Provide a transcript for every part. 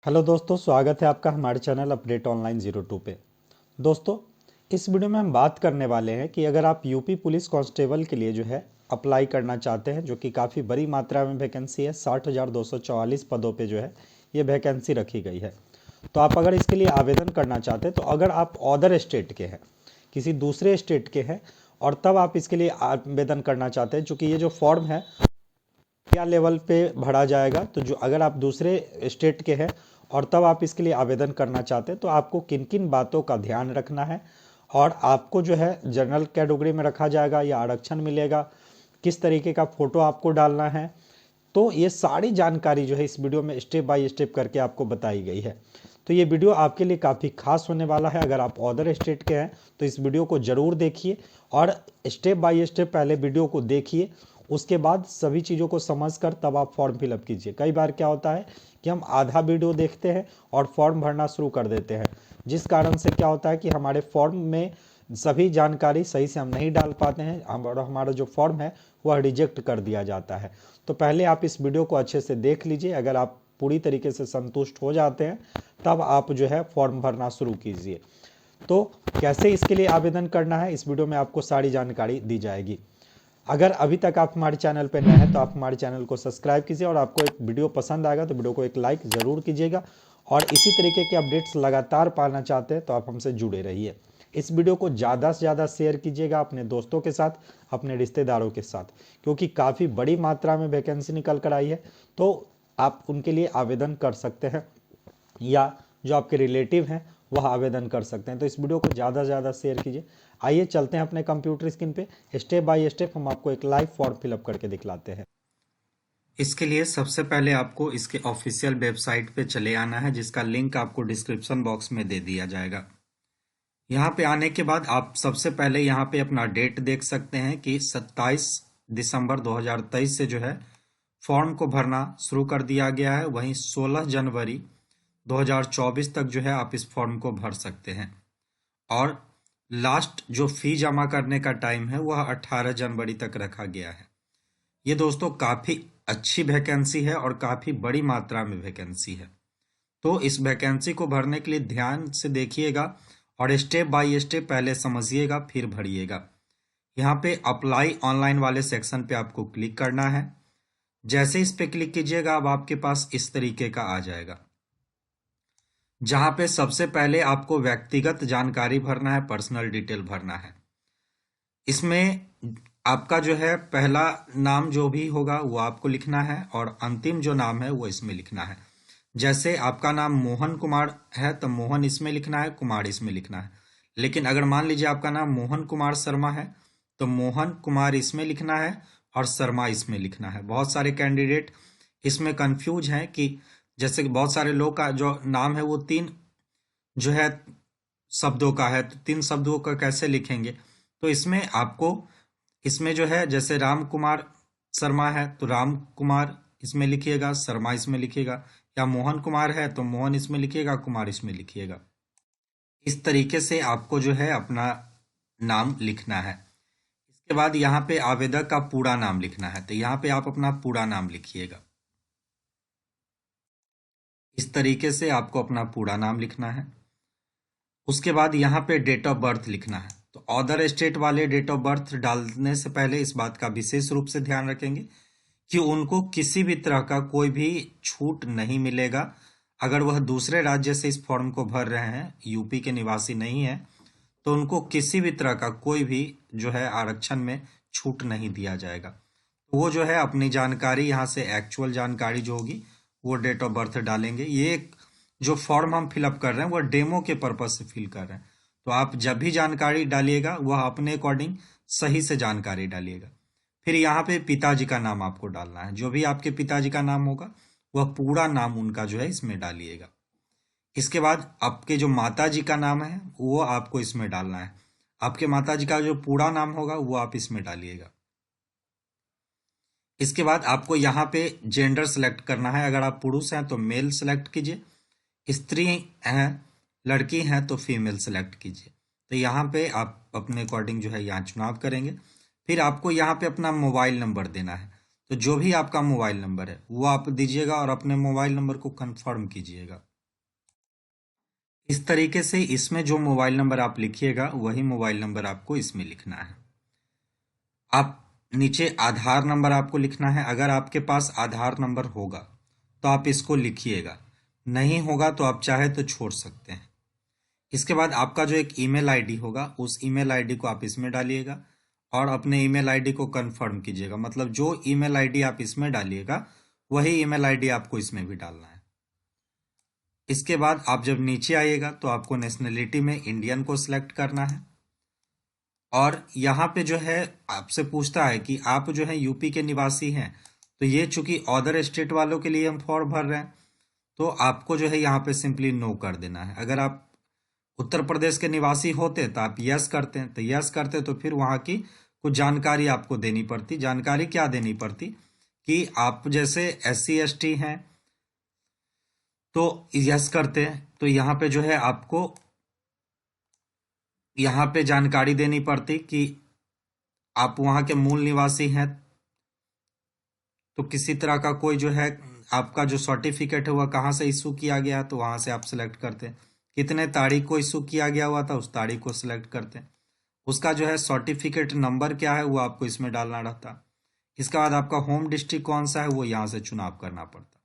Hello दोस्तों, स्वागत है आपका हमारे चैनल अपडेट ऑनलाइन 02 पे। दोस्तों, इस वीडियो में हम बात करने वाले हैं कि अगर आप यूपी पुलिस कांस्टेबल के लिए जो है अप्लाई करना चाहते हैं, जो कि काफ़ी बड़ी मात्रा में वैकेंसी है, 60,244 पदों पे जो है ये वैकेंसी रखी गई है। तो आप अगर इसके लिए आवेदन करना चाहते हैं, तो अगर आप अदर स्टेट के हैं, किसी दूसरे स्टेट के हैं, और तब आप इसके लिए आवेदन करना चाहते हैं, चूँकि ये जो फॉर्म है क्या लेवल पे भरा जाएगा, तो जो अगर आप दूसरे स्टेट के हैं और तब आप इसके लिए आवेदन करना चाहते हैं, तो आपको किन किन बातों का ध्यान रखना है, और आपको जो है जनरल कैटेगरी में रखा जाएगा या आरक्षण मिलेगा, किस तरीके का फ़ोटो आपको डालना है। तो ये सारी जानकारी जो है इस वीडियो में स्टेप बाय स्टेप करके आपको बताई गई है। तो ये वीडियो आपके लिए काफ़ी खास होने वाला है। अगर आप अदर स्टेट के हैं तो इस वीडियो को ज़रूर देखिए और स्टेप बाय स्टेप पहले वीडियो को देखिए, उसके बाद सभी चीज़ों को समझकर तब आप फॉर्म फिलअप कीजिए। कई बार क्या होता है कि हम आधा वीडियो देखते हैं और फॉर्म भरना शुरू कर देते हैं, जिस कारण से क्या होता है कि हमारे फॉर्म में सभी जानकारी सही से हम नहीं डाल पाते हैं, और हमारा जो फॉर्म है वह रिजेक्ट कर दिया जाता है। तो पहले आप इस वीडियो को अच्छे से देख लीजिए। अगर आप पूरी तरीके से संतुष्ट हो जाते हैं तब आप जो है फॉर्म भरना शुरू कीजिए। तो कैसे इसके लिए आवेदन करना है, इस वीडियो में आपको सारी जानकारी दी जाएगी। अगर अभी तक आप हमारे चैनल पर नए हैं तो आप हमारे चैनल को सब्सक्राइब कीजिए, और आपको एक वीडियो पसंद आएगा तो वीडियो को एक लाइक ज़रूर कीजिएगा। और इसी तरीके के अपडेट्स लगातार पाना चाहते हैं तो आप हमसे जुड़े रहिए। इस वीडियो को ज़्यादा से ज़्यादा शेयर कीजिएगा अपने दोस्तों के साथ, अपने रिश्तेदारों के साथ, क्योंकि काफ़ी बड़ी मात्रा में वैकेंसी निकल कर आई है। तो आप उनके लिए आवेदन कर सकते हैं, या जो आपके रिलेटिव हैं वह आवेदन कर सकते हैं। तो इस वीडियो को ज़्यादा से ज़्यादा शेयर कीजिए। आइए चलते हैं अपने कंप्यूटर स्क्रीन पे, स्टेप बाय स्टेप हम आपको एक लाइव फॉर्म फिलअप करके दिखलाते हैं। इसके लिए सबसे पहले आपको इसके ऑफिशियल वेबसाइट पे चले आना है, जिसका लिंक आपको डिस्क्रिप्शन बॉक्स में दे दिया जाएगा। यहाँ पे आने के बाद आप सबसे पहले यहाँ पे अपना डेट देख सकते हैं कि 27 दिसंबर 2023 से जो है फॉर्म को भरना शुरू कर दिया गया है। वहीं 16 जनवरी 2024 तक जो है आप इस फॉर्म को भर सकते हैं, और लास्ट जो फी जमा करने का टाइम है वह 18 जनवरी तक रखा गया है। ये दोस्तों काफ़ी अच्छी वैकेंसी है और काफ़ी बड़ी मात्रा में वैकेंसी है। तो इस वैकेंसी को भरने के लिए ध्यान से देखिएगा और स्टेप बाय स्टेप पहले समझिएगा फिर भरिएगा। यहाँ पे अप्लाई ऑनलाइन वाले सेक्शन पे आपको क्लिक करना है। जैसे इस पे क्लिक कीजिएगा अब आपके पास इस तरीके का आ जाएगा, जहाँ पे सबसे पहले आपको व्यक्तिगत जानकारी भरना है, पर्सनल डिटेल भरना है। इसमें आपका जो है पहला नाम जो भी होगा वो आपको लिखना है, और अंतिम जो नाम है वो इसमें लिखना है। जैसे आपका नाम मोहन कुमार है तो मोहन इसमें लिखना है, कुमार इसमें लिखना है। लेकिन अगर मान लीजिए आपका नाम मोहन कुमार शर्मा है तो मोहन कुमार इसमें लिखना है और शर्मा इसमें लिखना है। बहुत सारे कैंडिडेट इसमें कंफ्यूज हैं कि जैसे कि बहुत सारे लोग का जो नाम है वो तीन जो है शब्दों का है, तो तीन शब्दों का कैसे लिखेंगे। तो इसमें आपको इसमें जो है जैसे राम कुमार शर्मा है तो राम कुमार इसमें लिखिएगा, शर्मा इसमें लिखिएगा, या मोहन कुमार है तो मोहन इसमें लिखिएगा, कुमार इसमें लिखिएगा। इस तरीके से आपको जो है अपना नाम लिखना है। इसके बाद यहाँ पे आवेदक का पूरा नाम लिखना है, तो यहाँ पे आप अपना पूरा नाम लिखिएगा। इस तरीके से आपको अपना पूरा नाम लिखना है। उसके बाद यहाँ पे डेट ऑफ बर्थ लिखना है। तो अदर स्टेट वाले डेट ऑफ बर्थ डालने से पहले इस बात का विशेष रूप से ध्यान रखेंगे कि उनको किसी भी तरह का कोई भी छूट नहीं मिलेगा। अगर वह दूसरे राज्य से इस फॉर्म को भर रहे हैं, यूपी के निवासी नहीं है, तो उनको किसी भी तरह का कोई भी जो है आरक्षण में छूट नहीं दिया जाएगा। तो वो जो है अपनी जानकारी यहाँ से एक्चुअल जानकारी जो होगी वो डेट ऑफ बर्थ डालेंगे। ये जो फॉर्म हम फिलअप कर रहे हैं वो डेमो के पर्पज से फिल कर रहे हैं। तो आप जब भी जानकारी डालिएगा वह अपने अकॉर्डिंग सही से जानकारी डालिएगा। फिर यहाँ पे पिताजी का नाम आपको डालना है। जो भी आपके पिताजी का नाम होगा वह पूरा नाम उनका जो है इसमें डालिएगा। इसके बाद आपके जो माता जी का नाम है वो आपको इसमें डालना है। आपके माता जी का जो पूरा नाम होगा वो आप इसमें डालिएगा। इसके बाद आपको यहाँ पे जेंडर सेलेक्ट करना है। अगर आप पुरुष हैं तो मेल सेलेक्ट कीजिए, स्त्री हैं लड़की हैं तो फीमेल सेलेक्ट कीजिए। तो यहाँ पे आप अपने अकॉर्डिंग जो है यहाँ चुनाव करेंगे। फिर आपको यहाँ पे अपना मोबाइल नंबर देना है। तो जो भी आपका मोबाइल नंबर है वो आप दीजिएगा और अपने मोबाइल नंबर को कंफर्म कीजिएगा। इस तरीके से इसमें जो मोबाइल नंबर आप लिखिएगा वही मोबाइल नंबर आपको इसमें लिखना है। आप नीचे आधार नंबर आपको लिखना है। अगर आपके पास आधार नंबर होगा तो आप इसको लिखिएगा, नहीं होगा तो आप चाहे तो छोड़ सकते हैं। इसके बाद आपका जो एक ईमेल आईडी होगा उस ईमेल आईडी को आप इसमें डालिएगा और अपने ईमेल आईडी को कंफर्म कीजिएगा। मतलब जो ईमेल आईडी आप इसमें डालिएगा वही ईमेल आईडी आपको इसमें भी डालना है। इसके बाद आप जब नीचे आइएगा तो आपको नेशनलिटी में इंडियन को सिलेक्ट करना है और यहाँ पे जो है आपसे पूछता है कि आप जो है यूपी के निवासी हैं, तो ये चूंकि अदर स्टेट वालों के लिए हम फॉर्म भर रहे हैं तो आपको जो है यहाँ पे सिंपली नो कर देना है। अगर आप उत्तर प्रदेश के निवासी होते तो आप यस करते हैं, तो यस करते तो फिर वहाँ की कुछ जानकारी आपको देनी पड़ती। जानकारी क्या देनी पड़ती कि आप जैसे SC ST हैं तो यस करते हैं, तो यहाँ पे जो है आपको यहाँ पे जानकारी देनी पड़ती कि आप वहाँ के मूल निवासी हैं, तो किसी तरह का कोई जो है आपका जो सर्टिफिकेट है वह कहाँ से इशू किया गया है तो वहाँ से आप सिलेक्ट करते हैं। कितने तारीख को इशू किया गया हुआ था उस तारीख को सिलेक्ट करते हैं। उसका जो है सर्टिफिकेट नंबर क्या है वो आपको इसमें डालना रहता। इसके बाद आपका होम डिस्ट्रिक्ट कौन सा है वो यहाँ से चुनाव करना पड़ता।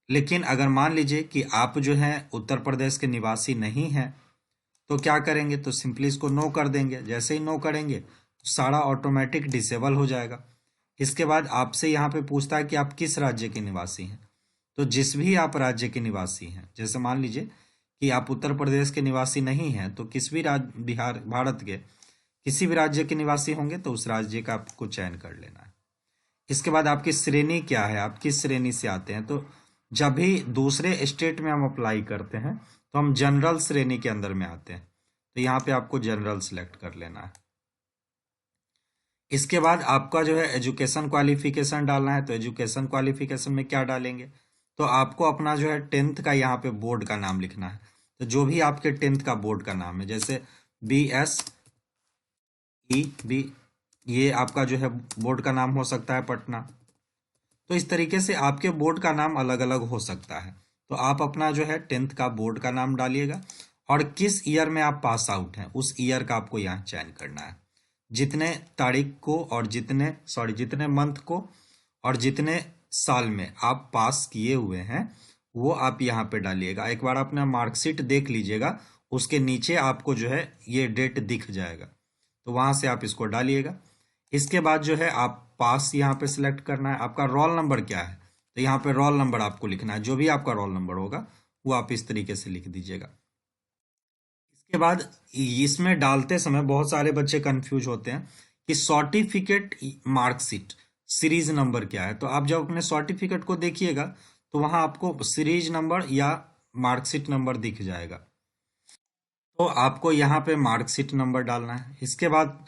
लेकिन अगर मान लीजिए कि आप जो है उत्तर प्रदेश के निवासी नहीं हैं तो क्या करेंगे, तो सिंपली इसको नो कर देंगे। जैसे ही नो करेंगे तो सारा ऑटोमेटिक डिसेबल हो जाएगा। इसके बाद आपसे यहाँ पे पूछता है कि आप किस राज्य के निवासी हैं, तो जिस भी आप राज्य के निवासी हैं, जैसे मान लीजिए कि आप उत्तर प्रदेश के निवासी नहीं हैं तो किस भी राज्य बिहार भारत के किसी भी राज्य के निवासी होंगे तो उस राज्य का आपको चयन कर लेना है। इसके बाद आपकी श्रेणी क्या है, आप किस श्रेणी से आते हैं, तो जब भी दूसरे स्टेट में हम अप्लाई करते हैं तो हम जनरल श्रेणी के अंदर में आते हैं, तो यहाँ पे आपको जनरल सिलेक्ट कर लेना है। इसके बाद आपका जो है एजुकेशन क्वालिफिकेशन डालना है, तो एजुकेशन क्वालिफिकेशन में क्या डालेंगे, तो आपको अपना जो है 10th का यहाँ पे बोर्ड का नाम लिखना है। तो जो भी आपके 10th का बोर्ड का नाम है, जैसे BSEB, ये आपका जो है बोर्ड का नाम हो सकता है पटना। तो इस तरीके से आपके बोर्ड का नाम अलग अलग हो सकता है। तो आप अपना जो है 10th का बोर्ड का नाम डालिएगा और किस ईयर में आप पास आउट हैं उस ईयर का आपको यहाँ चयन करना है। जितने तारीख को और जितने मंथ को और जितने साल में आप पास किए हुए हैं वो आप यहाँ पे डालिएगा। एक बार अपना मार्कशीट देख लीजिएगा, उसके नीचे आपको जो है ये डेट दिख जाएगा, तो वहाँ से आप इसको डालिएगा। इसके बाद जो है आप पास यहाँ पे सिलेक्ट करना है। आपका रोल नंबर क्या है, तो यहाँ पे रोल नंबर आपको लिखना है। जो भी आपका रोल नंबर होगा वो आप इस तरीके से लिख दीजिएगा। इसके बाद इसमें डालते समय बहुत सारे बच्चे कंफ्यूज होते हैं कि सर्टिफिकेट मार्कशीट सीरीज नंबर क्या है। तो आप जब अपने सर्टिफिकेट को देखिएगा तो वहां आपको सीरीज नंबर या मार्कशीट नंबर दिख जाएगा, तो आपको यहाँ पे मार्कशीट नंबर डालना है। इसके बाद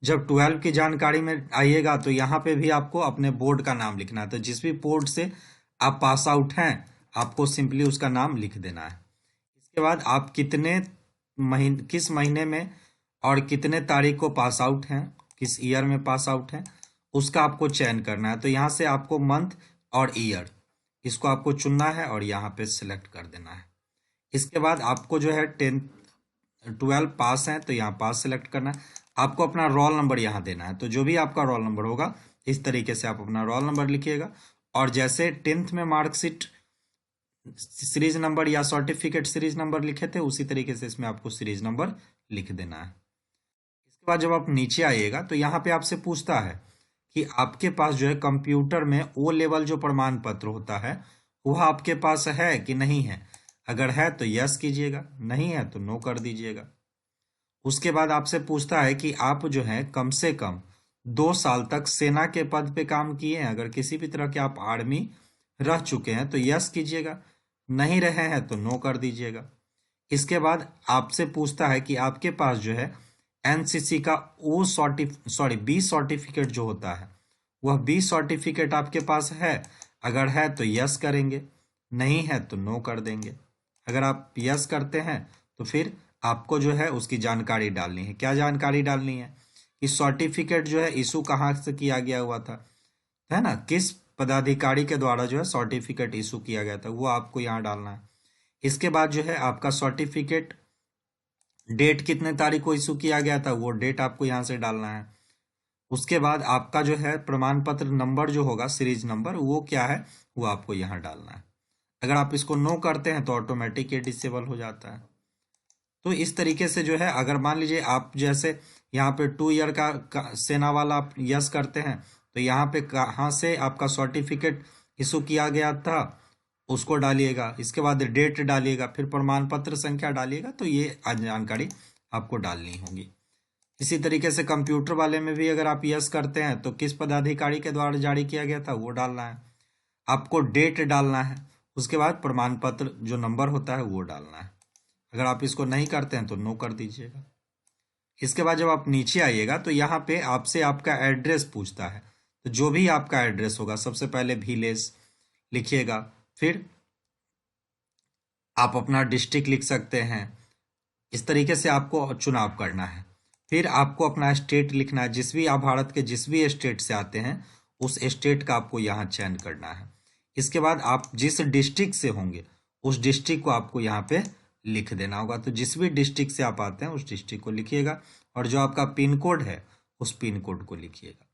जब 12 की जानकारी में आइएगा तो यहाँ पे भी आपको अपने बोर्ड का नाम लिखना है। तो जिस भी बोर्ड से आप पास आउट हैं आपको सिंपली उसका नाम लिख देना है। इसके बाद आप किस महीने में और कितने तारीख को पास आउट हैं, किस ईयर में पास आउट हैं, उसका आपको चयन करना है। तो यहाँ से आपको मंथ और ईयर इसको आपको चुनना है और यहाँ पे सिलेक्ट कर देना है। इसके बाद आपको जो है 12 पास है तो यहाँ पास सिलेक्ट करना है। आपको अपना रोल नंबर यहाँ देना है, तो जो भी आपका रोल नंबर होगा इस तरीके से आप अपना रोल नंबर लिखिएगा। और जैसे 10th में मार्कशीट सीरीज नंबर या सर्टिफिकेट सीरीज नंबर लिखे थे उसी तरीके से इसमें आपको सीरीज नंबर लिख देना है। इसके बाद जब आप नीचे आइएगा तो यहाँ पे आपसे पूछता है कि आपके पास जो है कंप्यूटर में ओ लेवल जो प्रमाण पत्र होता है वह आपके पास है कि नहीं है। अगर है तो यस कीजिएगा, नहीं है तो नो कर दीजिएगा। उसके बाद आपसे पूछता है कि आप जो है कम से कम 2 साल तक सेना के पद पे काम किए हैं। अगर किसी भी तरह के आप आर्मी रह चुके हैं तो यस कीजिएगा, नहीं रहे हैं तो नो कर दीजिएगा। इसके बाद आपसे पूछता है कि आपके पास जो है एनसीसी का बी सर्टिफिकेट जो होता है वह बी सर्टिफिकेट आपके पास है। अगर है तो यस करेंगे, नहीं है तो नो कर देंगे। अगर आप यस करते हैं तो फिर आपको जो है उसकी जानकारी डालनी है। क्या जानकारी डालनी है कि सर्टिफिकेट जो है इशू कहाँ से किया गया हुआ था, है ना, किस पदाधिकारी के द्वारा जो है सर्टिफिकेट इशू किया गया था वो आपको यहाँ डालना है। इसके बाद जो है आपका सर्टिफिकेट डेट कितने तारीख को इशू किया गया था वो डेट आपको यहाँ से डालना है। उसके बाद आपका जो है प्रमाण पत्र नंबर जो होगा सीरीज नंबर वो क्या है वो आपको यहाँ डालना है। अगर आप इसको नो करते हैं तो ऑटोमेटिक ये डिसेबल हो जाता है। तो इस तरीके से जो है अगर मान लीजिए आप जैसे यहाँ पे 2 ईयर का सेना वाला आप यस करते हैं तो यहाँ पे कहाँ से आपका सर्टिफिकेट इशू किया गया था उसको डालिएगा, इसके बाद डेट डालिएगा, फिर प्रमाण पत्र संख्या डालिएगा। तो ये जानकारी आपको डालनी होगी। इसी तरीके से कंप्यूटर वाले में भी अगर आप यस करते हैं तो किस पदाधिकारी के द्वारा जारी किया गया था वो डालना है, आपको डेट डालना है, उसके बाद प्रमाण पत्र जो नंबर होता है वो डालना है। अगर आप इसको नहीं करते हैं तो नो कर दीजिएगा। इसके बाद जब आप नीचे आइएगा तो यहाँ पे आपसे आपका एड्रेस पूछता है, तो जो भी आपका एड्रेस होगा सबसे पहले विलेज लिखिएगा, फिर आप अपना डिस्ट्रिक्ट लिख सकते हैं। इस तरीके से आपको चुनाव करना है। फिर आपको अपना स्टेट लिखना है, जिस भी आप भारत के जिस भी स्टेट से आते हैं उस स्टेट का आपको यहाँ चयन करना है। इसके बाद आप जिस डिस्ट्रिक्ट से होंगे उस डिस्ट्रिक्ट को आपको यहाँ पे लिख देना होगा। तो जिस भी डिस्ट्रिक्ट से आप आते हैं उस डिस्ट्रिक्ट को लिखिएगा और जो आपका पिन कोड है उस पिन कोड को लिखिएगा।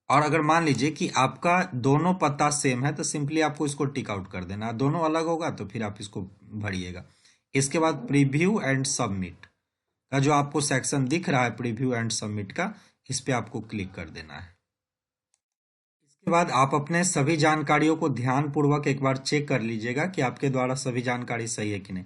और अगर मान लीजिए कि आपका दोनों पता सेम है तो सिंपली आपको इसको टिक आउट कर देना है। दोनों अलग होगा तो फिर आप इसको भरिएगा। इसके बाद प्रीव्यू एंड सबमिट का जो आपको सेक्शन दिख रहा है प्रीव्यू एंड सबमिट का, इस पे आपको क्लिक कर देना है। इसके बाद आप अपने सभी जानकारियों को ध्यान पूर्वक एक बार चेक कर लीजिएगा कि आपके द्वारा सभी जानकारी सही है कि नहीं।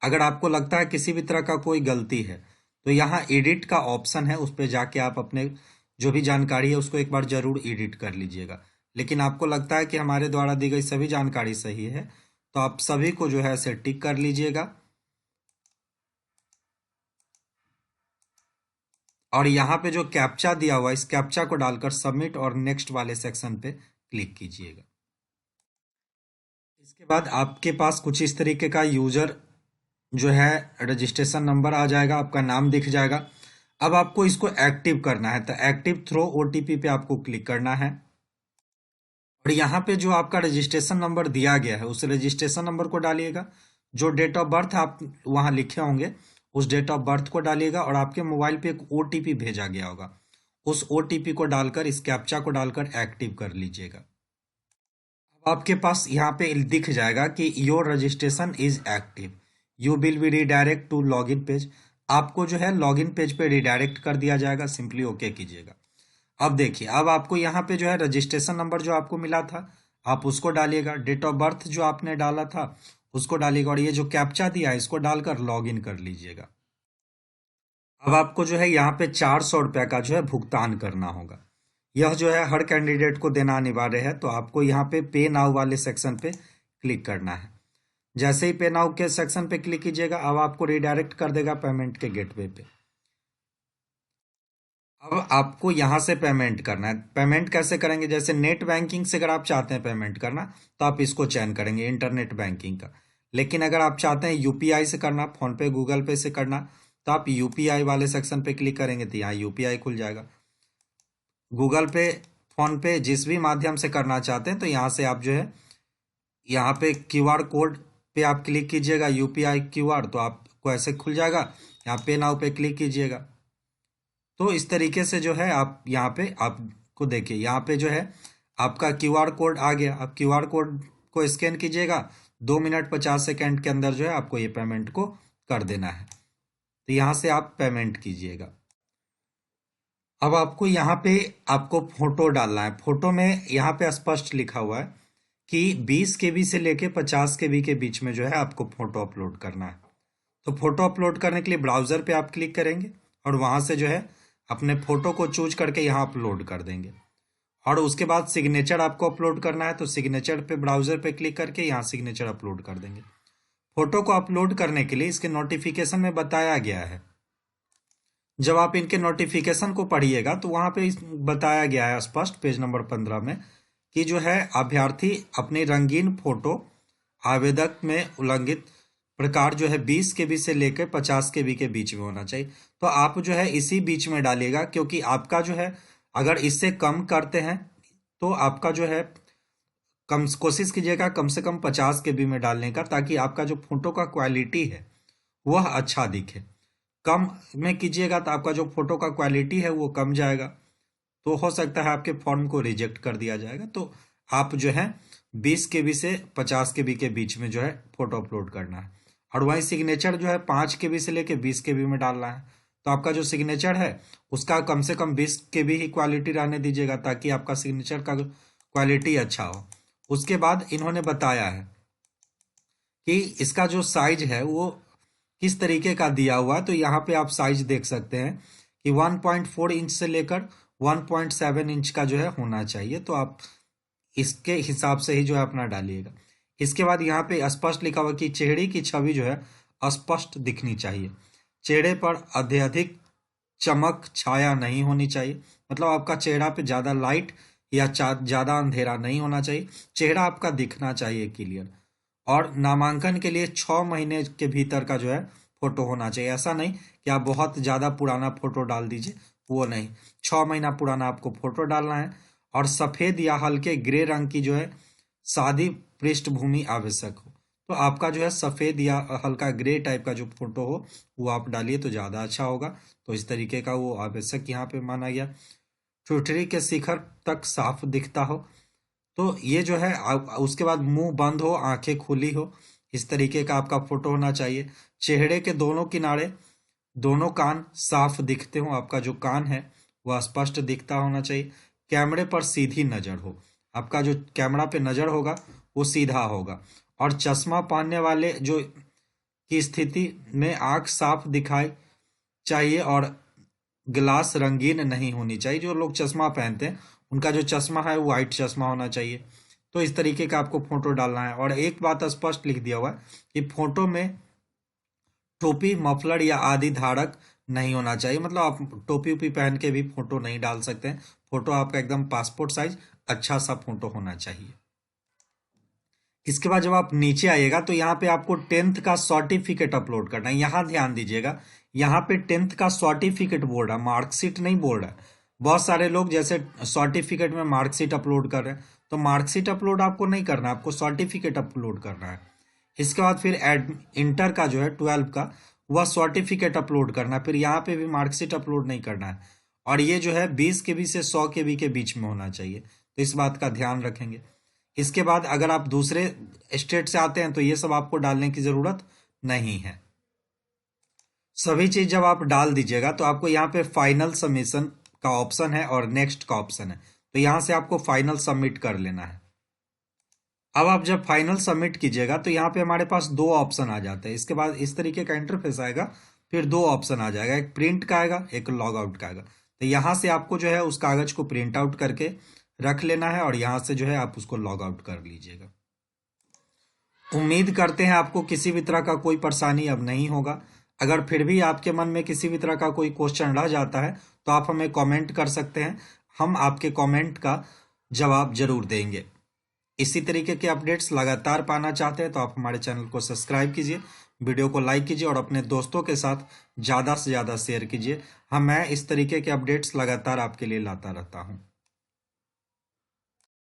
अगर आपको लगता है किसी भी तरह का कोई गलती है तो यहाँ एडिट का ऑप्शन है, उस पर जाके आप अपने जो भी जानकारी है उसको एक बार जरूर एडिट कर लीजिएगा। लेकिन आपको लगता है कि हमारे द्वारा दी गई सभी जानकारी सही है तो आप सभी को जो है ऐसे टिक कर लीजिएगा और यहाँ पे जो कैप्चा दिया हुआ है इस कैप्चा को डालकर सबमिट और नेक्स्ट वाले सेक्शन पे क्लिक कीजिएगा। इसके बाद आपके पास कुछ इस तरीके का यूजर जो है रजिस्ट्रेशन नंबर आ जाएगा, आपका नाम दिख जाएगा। अब आपको इसको एक्टिव करना है तो एक्टिव थ्रो ओटीपी पे आपको क्लिक करना है और यहाँ पे जो आपका रजिस्ट्रेशन नंबर दिया गया है उस रजिस्ट्रेशन नंबर को डालिएगा। जो डेट ऑफ बर्थ आप वहाँ लिखे होंगे उस डेट ऑफ बर्थ को डालिएगा और आपके मोबाइल पे एक ओटीपी भेजा गया होगा, उस ओटीपी को डालकर इस कैप्चा को डालकर एक्टिव कर लीजिएगा। अब आपके पास यहाँ पे दिख जाएगा कि your registration is active, you will be redirect to login page. आपको जो है लॉगिन पेज पे रिडायरेक्ट कर दिया जाएगा, सिंपली ओके कीजिएगा। अब देखिए अब आपको यहाँ पे जो है रजिस्ट्रेशन नंबर जो आपको मिला था आप उसको डालिएगा, डेट ऑफ बर्थ जो आपने डाला था उसको डालिएगा और ये जो कैप्चा दिया है इसको डालकर लॉग इन कर लीजिएगा। अब आपको जो है यहाँ पे 400 रुपये का जो है भुगतान करना होगा। यह जो है हर कैंडिडेट को देना अनिवार्य है। तो आपको यहाँ पे नाउ वाले सेक्शन पे क्लिक करना है। जैसे ही पे नाउ के सेक्शन पे क्लिक कीजिएगा अब आपको रिडायरेक्ट कर देगा पेमेंट के गेटवे पे। अब आपको यहाँ से पेमेंट करना है। पेमेंट कैसे करेंगे, जैसे नेट बैंकिंग से अगर आप चाहते हैं पेमेंट करना तो आप इसको चयन करेंगे इंटरनेट बैंकिंग का। लेकिन अगर आप चाहते हैं यूपीआई से करना, फोन पे गूगल पे से करना, तो आप यूपीआई वाले सेक्शन पे क्लिक करेंगे तो यहाँ यूपीआई खुल जाएगा। गूगल पे फोन पे जिस भी माध्यम से करना चाहते हैं तो यहाँ से आप जो है यहाँ पे क्यूआर कोड पे आप क्लिक कीजिएगा, यूपीआई क्यूआर, तो आपको ऐसे खुल जाएगा। यहाँ पे नाउ पे क्लिक कीजिएगा। तो इस तरीके से जो है आप यहाँ पे आपको देखिए यहाँ पे जो है आपका क्यूआर कोड आ गया। आप क्यूआर कोड को स्कैन कीजिएगा, 2 मिनट 50 सेकेंड के अंदर जो है आपको ये पेमेंट को कर देना है। तो यहाँ से आप पेमेंट कीजिएगा। अब आपको यहाँ पे आपको फोटो डालना है। फोटो में यहाँ पे स्पष्ट लिखा हुआ है कि 20 केबी से लेके 50 केबी के बीच में जो है आपको फोटो अपलोड करना है। तो फोटो अपलोड करने के लिए ब्राउजर पे आप क्लिक करेंगे और वहां से जो है अपने फोटो को चूज करके यहाँ अपलोड कर देंगे और उसके बाद सिग्नेचर आपको अपलोड करना है। तो सिग्नेचर पे ब्राउजर पे क्लिक करके यहाँ सिग्नेचर अपलोड कर देंगे। फोटो को अपलोड करने के लिए इसके नोटिफिकेशन में बताया गया है, जब आप इनके नोटिफिकेशन को पढ़िएगा तो वहां पे बताया गया है स्पष्ट पेज नंबर 15 में कि जो है अभ्यर्थी अपनी रंगीन फोटो आवेदक में उल्लिखित प्रकार जो है 20 केबी से लेकर 50 केबी के बीच में होना चाहिए। तो आप जो है इसी बीच में डालिएगा, क्योंकि आपका जो है अगर इससे कम करते हैं तो आपका जो है कोशिश कीजिएगा कम से कम 50 KB में डालने का, ताकि आपका जो फोटो का क्वालिटी है वह अच्छा दिखे। कम में कीजिएगा तो आपका जो फोटो का क्वालिटी है वो कम जाएगा, तो हो सकता है आपके फॉर्म को रिजेक्ट कर दिया जाएगा। तो आप जो है 20 KB से 50 KB के बीच में जो है फोटो अपलोड करना है। और वहीं सिग्नेचर जो है 5 KB से लेके 20 KB में डालना है। तो आपका जो सिग्नेचर है उसका कम से कम 20 KB ही क्वालिटी रहने दीजिएगा, ताकि आपका सिग्नेचर का क्वालिटी अच्छा हो। उसके बाद इन्होंने बताया है कि इसका जो साइज है वो किस तरीके का दिया हुआ है। तो यहाँ पे आप साइज देख सकते हैं कि 1.4 इंच से लेकर 1.7 इंच का जो है होना चाहिए। तो आप इसके हिसाब से ही जो है अपना डालिएगा। इसके बाद यहाँ पे स्पष्ट लिखा हुआ कि चेहरे की छवि जो है स्पष्ट दिखनी चाहिए। चेहरे पर अत्यधिक चमक छाया नहीं होनी चाहिए, मतलब आपका चेहरा पे ज़्यादा लाइट या ज़्यादा अंधेरा नहीं होना चाहिए। चेहरा आपका दिखना चाहिए क्लियर। और नामांकन के लिए 6 महीने के भीतर का जो है फोटो होना चाहिए। ऐसा नहीं कि आप बहुत ज़्यादा पुराना फोटो डाल दीजिए, वो नहीं। 6 महीना पुराना आपको फोटो डालना है। और सफ़ेद या हल्के ग्रे रंग की जो है सादी पृष्ठभूमि आवश्यक हो। तो आपका जो है सफ़ेद या हल्का ग्रे टाइप का जो फोटो हो वो आप डालिए तो ज़्यादा अच्छा होगा। तो इस तरीके का वो आवश्यक यहाँ पे माना गया। ठुठरी के शिखर तक साफ दिखता हो, तो ये जो है उसके बाद मुंह बंद हो, आंखें खुली हो, इस तरीके का आपका फोटो होना चाहिए। चेहरे के दोनों किनारे दोनों कान साफ दिखते हो, आपका जो कान है वह स्पष्ट दिखता होना चाहिए। कैमरे पर सीधी नज़र हो, आपका जो कैमरा पे नज़र होगा वो सीधा होगा। और चश्मा पहनने वाले जो की स्थिति में आँख साफ दिखाई चाहिए और ग्लास रंगीन नहीं होनी चाहिए। जो लोग चश्मा पहनते हैं उनका जो चश्मा है वो वाइट चश्मा होना चाहिए। तो इस तरीके का आपको फोटो डालना है। और एक बात स्पष्ट लिख दिया हुआ है कि फोटो में टोपी, मफलर या आदि धारक नहीं होना चाहिए, मतलब आप टोपी उपी पहन के भी फोटो नहीं डाल सकते हैं। फोटो आपका एकदम पासपोर्ट साइज अच्छा सा फोटो होना चाहिए। इसके बाद जब आप नीचे आइएगा तो यहाँ पे आपको 10th का सर्टिफिकेट अपलोड करना है। यहाँ ध्यान दीजिएगा, यहाँ पे 10th का सर्टिफिकेट बोल रहा है, मार्कशीट नहीं बोल रहा है। बहुत सारे लोग जैसे सर्टिफिकेट में मार्कशीट अपलोड कर रहे हैं, तो मार्कशीट अपलोड आपको नहीं करना है, आपको सर्टिफिकेट अपलोड करना है। इसके बाद फिर इंटर का जो है 12 का वह सर्टिफिकेट अपलोड करना है। फिर यहाँ पे भी मार्कशीट अपलोड नहीं करना है। और ये जो है 20 KB से 100 KB के बीच में होना चाहिए, तो इस बात का ध्यान रखेंगे। इसके बाद अगर आप दूसरे स्टेट से आते हैं तो ये सब आपको डालने की ज़रूरत नहीं है। सभी चीज़ जब आप डाल दीजिएगा तो आपको यहाँ पे फाइनल सबमिशन का ऑप्शन है और नेक्स्ट का ऑप्शन है, तो यहाँ से आपको फाइनल सबमिट कर लेना है। अब आप जब फाइनल सबमिट कीजिएगा तो यहाँ पे हमारे पास 2 ऑप्शन आ जाते हैं। इसके बाद इस तरीके का इंटरफेस आएगा, फिर 2 ऑप्शन आ जाएगा, एक प्रिंट का आएगा, एक लॉग आउट का आएगा। तो यहाँ से आपको जो है उस कागज को प्रिंट आउट करके रख लेना है और यहाँ से जो है आप उसको लॉग आउट कर लीजिएगा। उम्मीद करते हैं आपको किसी भी तरह का कोई परेशानी अब नहीं होगा। अगर फिर भी आपके मन में किसी भी तरह का कोई क्वेश्चन रह जाता है तो आप हमें कमेंट कर सकते हैं, हम आपके कमेंट का जवाब जरूर देंगे। इसी तरीके के अपडेट्स लगातार पाना चाहते हैं तो आप हमारे चैनल को सब्सक्राइब कीजिए, वीडियो को लाइक कीजिए और अपने दोस्तों के साथ ज़्यादा से ज़्यादा शेयर कीजिए। मैं इस तरीके के अपडेट्स लगातार आपके लिए लाता रहता हूँ।